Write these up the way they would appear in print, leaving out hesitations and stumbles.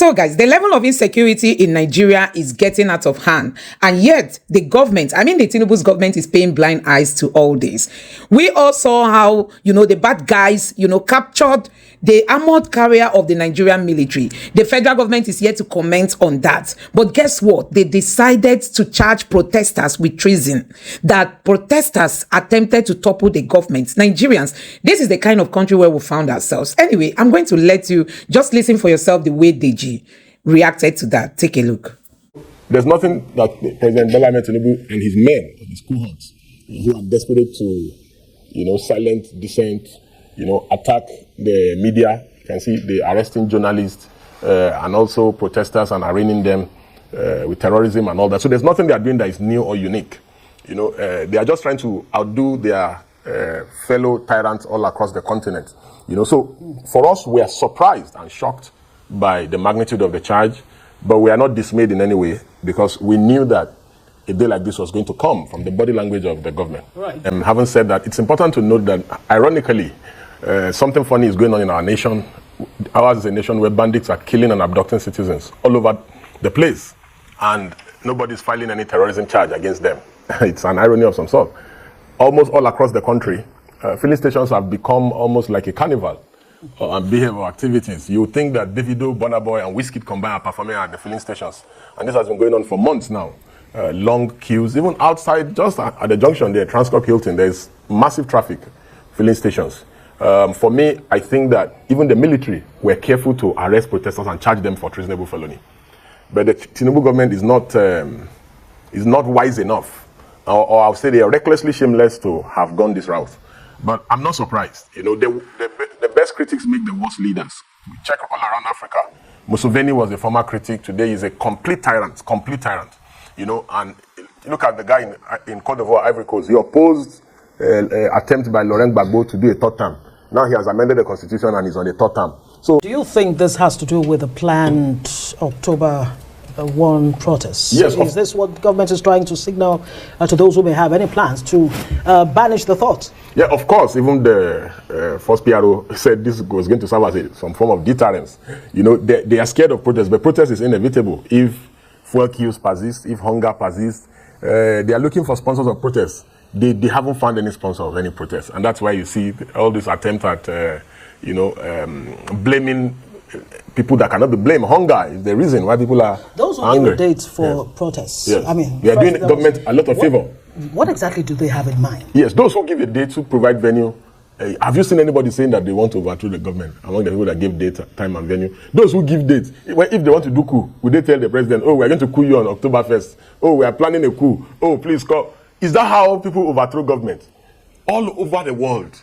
So, guys, the level of insecurity in Nigeria is getting out of hand. And yet, the government, the Tinubu's government is paying blind eyes to all this. We all saw how, the bad guys, captured the armored carrier of the Nigerian military. The federal government is yet to comment on that. But guess what? They decided to charge protesters with treason. That protesters attempted to topple the government. Nigerians, this is the kind of country where we found ourselves. Anyway, I'm going to let you just listen for yourself the way Deji reacted to that. Take a look. There's nothing that President Tinubu and his men, his cohorts, who are desperate to, silence dissent, attack the media. You can see the arresting journalists and also protesters and arraigning them with terrorism and all that. So there's nothing they are doing that is new or unique. They are just trying to outdo their fellow tyrants all across the continent. So for us, we are surprised and shocked by the magnitude of the charge, but we are not dismayed in any way because we knew that a day like this was going to come from the body language of the government. Right. And having said that, it's important to note that, ironically, something funny is going on in our nation. Ours is a nation where bandits are killing and abducting citizens all over the place, and nobody's filing any terrorism charge against them. It's an irony of some sort. Almost all across the country, filling stations have become almost like a carnival and behavioral activities. You would think that Davido, Burna Boy, and Wizkid combined are performing at the filling stations, and this has been going on for months now. Long queues, even outside, just at the junction there, Transcorp Hilton, there's massive traffic, filling stations. For me, I think that even the military were careful to arrest protesters and charge them for treasonable felony. But the Tinubu government is not wise enough, or I'll say they are recklessly shameless to have gone this route. But I'm not surprised. The best critics make the worst leaders. We check all around Africa. Museveni was a former critic. Today he's a complete tyrant. And look at the guy in Côte d'Ivoire, Ivory Coast. He opposed attempt by Laurent Gbagbo to do a third term. Now he has amended the constitution and is on a third term. So, do you think this has to do with the planned October 1 protests? Yes. Is this what the government is trying to signal to those who may have any plans to banish the thought? Yeah, of course. Even the first PRO said this was going to serve as some form of deterrence. They are scared of protest, but protest is inevitable. If fuel queues persist, if hunger persists, they are looking for sponsors of protests. They haven't found any sponsor of any protest, and that's why you see all this attempt at, blaming people that cannot be blamed. Hunger is the reason why people are those who angry. give dates for protests. Yes. They are doing the government a lot of favor. What exactly do they have in mind? Yes, those who give a date, who provide venue. Have you seen anybody saying that they want to overthrow the government among the people that give date, time, and venue? Those who give dates, if they want to do coup, would they tell the president, "Oh, we are going to coup you on October 1st. Oh, we are planning a coup. Oh, please call." Is that how people overthrow government? All over the world.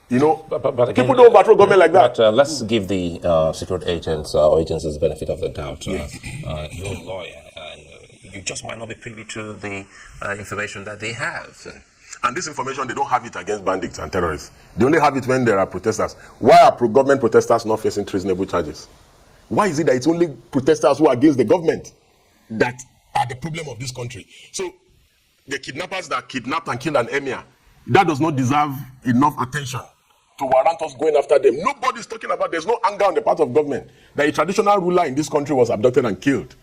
But again, people don't overthrow government like that. But let's give the secret agents or agencies the benefit of the doubt. You're a lawyer, and you just might not be privy to the information that they have. And this information, they don't have it against bandits and terrorists. They only have it when there are protesters. Why are pro-government protesters not facing treasonable charges? Why is it that it's only protesters who are against the government that are the problem of this country? So the kidnappers that kidnapped and killed an emir, that does not deserve enough attention to warrant us going after them. Nobody's talking about, there's no anger on the part of government that a traditional ruler in this country was abducted and killed.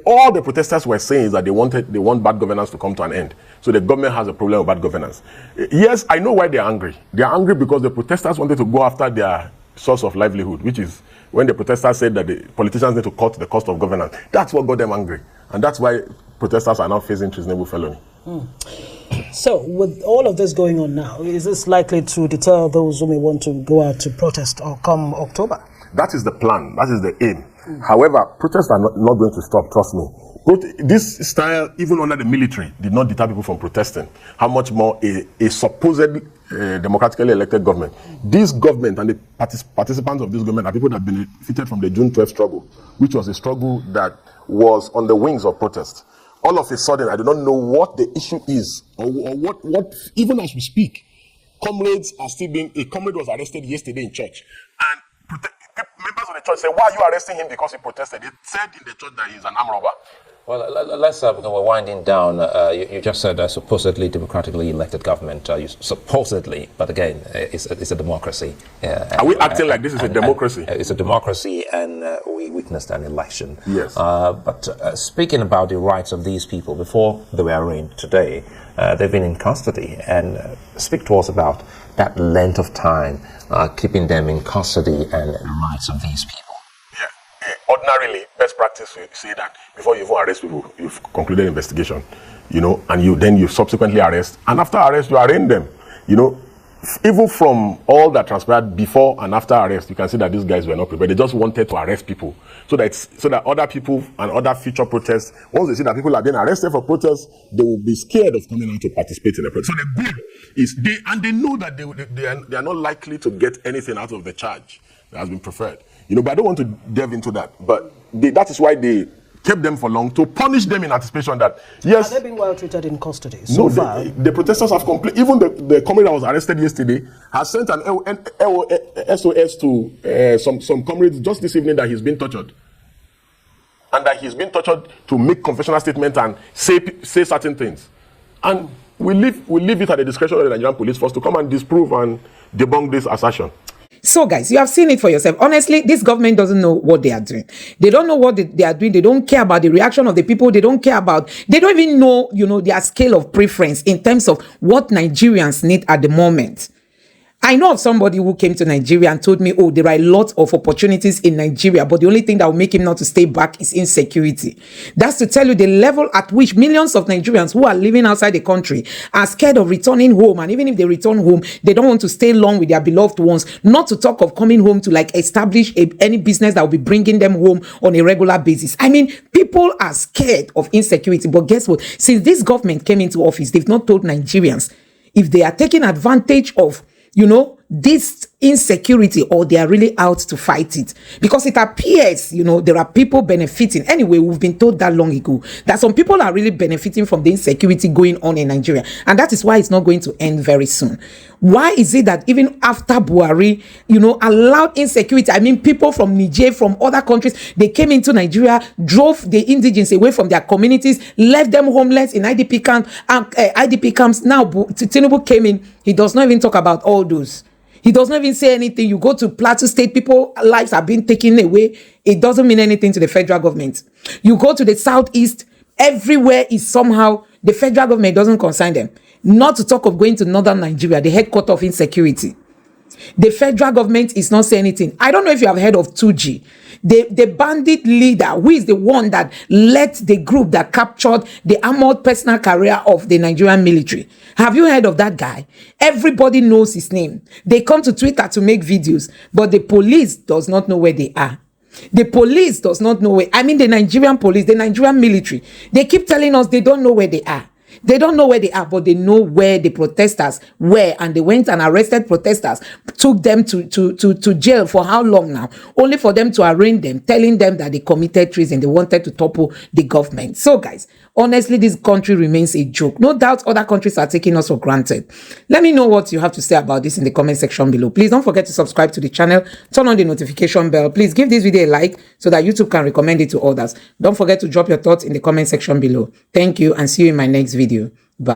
All the protesters were saying is that they want bad governance to come to an end. So the government has a problem with bad governance. Yes, I know why they're angry. They're angry because the protesters wanted to go after their source of livelihood, which is when the protesters said that the politicians need to cut the cost of governance. That's what got them angry. And that's why protesters are now facing treasonable felony. So, with all of this going on now, is this likely to deter those who may want to go out to protest or come October? That is the plan. That is the aim. However, protests are not going to stop, trust me. This style, even under the military, did not deter people from protesting. How much more a supposed democratically elected government. This government and the participants of this government are people that benefited from the June 12th struggle, which was a struggle that was on the wings of protest. All of a sudden, I do not know what the issue is, or what even as we speak, comrades are still being, a comrade was arrested yesterday in church, and members of the church said, "Why are you arresting him because he protested?" They said in the church that he's an armed robber. Well, let's, we're winding down. You just said supposedly democratically elected government. Supposedly, but again, it's a democracy. Are we acting like this is a democracy? It's a democracy, and we witnessed an election. Yes. But speaking about the rights of these people, before they were arraigned today, they've been in custody. And speak to us about that length of time keeping them in custody and the rights of these people. Ordinarily, best practice we say that before you even arrest people, you've concluded investigation, and you subsequently arrest, and after arrest you arraign them. Even from all that transpired before and after arrest, you can see that these guys were not prepared. They just wanted to arrest people so that other people and other future protests, once they see that people are being arrested for protests, they will be scared of coming out to participate in the protest. So the goal is they know that they are not likely to get anything out of the charge that has been preferred. But I don't want to delve into that. But that is why they kept them for long, to punish them in anticipation that, yes... Have they been well treated in custody so far? The protesters have even the comrade that was arrested yesterday has sent an SOS to some comrades just this evening that he's been tortured. And that he's been tortured to make confessional statements and say certain things. And we leave it at the discretion of the Nigerian police force to come and disprove and debunk this assertion. So guys, you have seen it for yourself. Honestly, this government doesn't know what they are doing. They don't know what they are doing. They don't care about the reaction of the people. They don't even know, their scale of preference in terms of what Nigerians need at the moment. I know of somebody who came to Nigeria and told me, oh, there are a lot of opportunities in Nigeria, but the only thing that will make him not to stay back is insecurity. That's to tell you the level at which millions of Nigerians who are living outside the country are scared of returning home. And even if they return home, they don't want to stay long with their beloved ones, not to talk of coming home to establish any business that will be bringing them home on a regular basis. I mean, people are scared of insecurity. But guess what? Since this government came into office, they've not told Nigerians if they are taking advantage of this insecurity or they are really out to fight it, because it appears there are people benefiting. Anyway, we've been told that long ago that some people are really benefiting from the insecurity going on in Nigeria, and that is why it's not going to end very soon. Why is it that even after Buhari allowed insecurity, I mean people from Niger, from other countries, they came into Nigeria, drove the indigents away from their communities, left them homeless in IDP camps. Now Tinubu came in, he does not even talk about all those. He does not even say anything. You go to Plateau State, people's lives are being taken away. It doesn't mean anything to the federal government. You go to the Southeast, everywhere is somehow, the federal government doesn't concern them. Not to talk of going to northern Nigeria, the headquarters of insecurity. The federal government is not saying anything. I don't know if you have heard of 2G. The bandit leader, who is the one that led the group that captured the armored personal carrier of the Nigerian military. Have you heard of that guy? Everybody knows his name. They come to Twitter to make videos, but the police does not know where they are. The police does not know where. I mean, the Nigerian police, the Nigerian military, they keep telling us they don't know where they are. They don't know where they are, but they know where the protesters were, and they went and arrested protesters, took them to jail for how long now? Only for them to arraign them, telling them that they committed treason. They wanted to topple the government. So guys, honestly, this country remains a joke. No doubt other countries are taking us for granted. Let me know what you have to say about this in the comment section below. Please don't forget to subscribe to the channel, turn on the notification bell. Please give this video a like so that YouTube can recommend it to others. Don't forget to drop your thoughts in the comment section below. Thank you, and see you in my next video. Bye.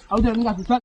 Aku jangan ngasih